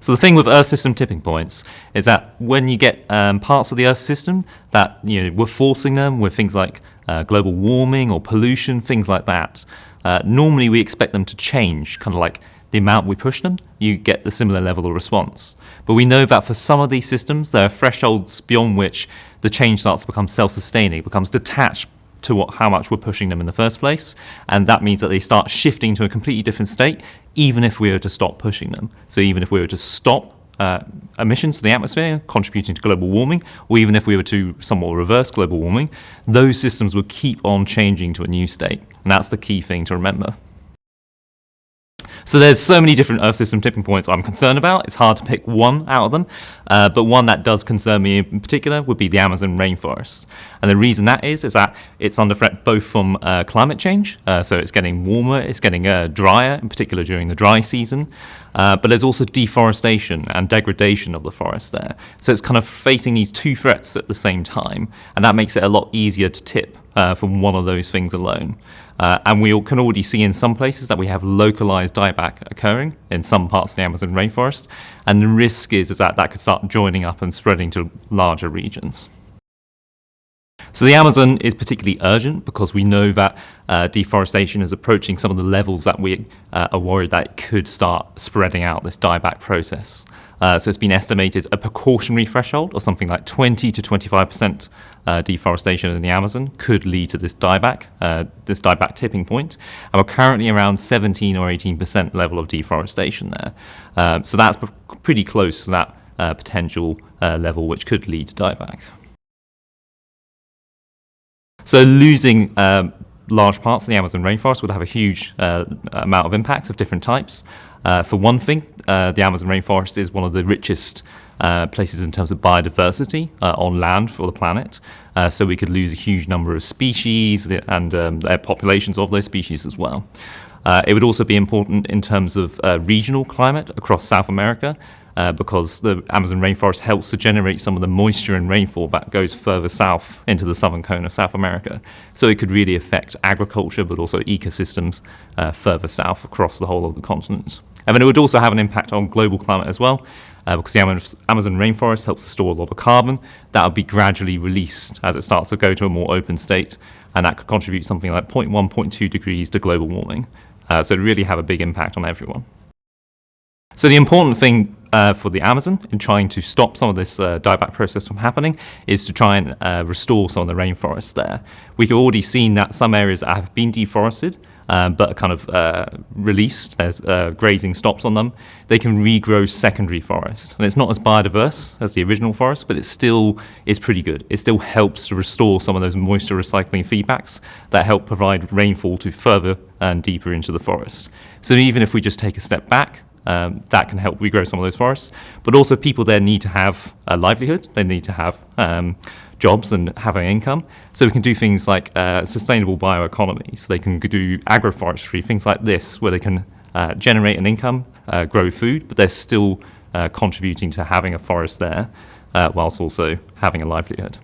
So the thing with Earth system tipping points is that when you get parts of the Earth system that we're forcing them with things like global warming or pollution, things like that, normally we expect them to change, kind of like the amount we push them, you get the similar level of response. But we know that for some of these systems, there are thresholds beyond which the change starts to become self-sustaining, it becomes detached to how much we're pushing them in the first place, and that means that they start shifting to a completely different state, even if we were to stop pushing them. So even if we were to stop emissions to the atmosphere, contributing to global warming, or even if we were to somewhat reverse global warming, those systems would keep on changing to a new state, and that's the key thing to remember. So there's so many different Earth system tipping points I'm concerned about. It's hard to pick one out of them, but one that does concern me in particular would be the Amazon rainforest. And the reason that is that it's under threat both from climate change, so it's getting warmer, it's getting drier, in particular during the dry season, but there's also deforestation and degradation of the forest there. So it's kind of facing these two threats at the same time, and that makes it a lot easier to tip from one of those things alone. And we can already see in some places that we have localized dieback occurring in some parts of the Amazon rainforest, and the risk is that that could start joining up and spreading to larger regions. So the Amazon is particularly urgent because we know that deforestation is approaching some of the levels that we are worried that it could start spreading out this dieback process. So it's been estimated a precautionary threshold of something like 20 to 25% deforestation in the Amazon could lead to this dieback tipping point. And we're currently around 17 or 18% level of deforestation there. So that's pretty close to that potential level which could lead to dieback. So losing large parts of the Amazon rainforest would have a huge amount of impacts of different types. For one thing, the Amazon rainforest is one of the richest places in terms of biodiversity on land for the planet. So we could lose a huge number of species and populations of those species as well. It would also be important in terms of regional climate across South America, because the Amazon rainforest helps to generate some of the moisture and rainfall that goes further south into the southern cone of South America. So it could really affect agriculture, but also ecosystems further south across the whole of the continent. And then it would also have an impact on global climate as well, because the Amazon rainforest helps to store a lot of carbon. That would be gradually released as it starts to go to a more open state, and that could contribute something like 0.1, 0.2 degrees to global warming. So it really have a big impact on everyone. So the important thing for the Amazon in trying to stop some of this dieback process from happening is to try and restore some of the rainforests there. We've already seen that some areas have been deforested, but are kind of released. There's grazing stops on them. They can regrow secondary forest, and it's not as biodiverse as the original forest, but it still is pretty good. It still helps to restore some of those moisture recycling feedbacks that help provide rainfall to further and deeper into the forest. So even if we just take a step back, that can help regrow some of those forests. But also people there need to have a livelihood. They need to have jobs and have an income. So we can do things like sustainable bioeconomy. So they can do agroforestry, things like this, where they can generate an income, grow food, but they're still contributing to having a forest there, whilst also having a livelihood.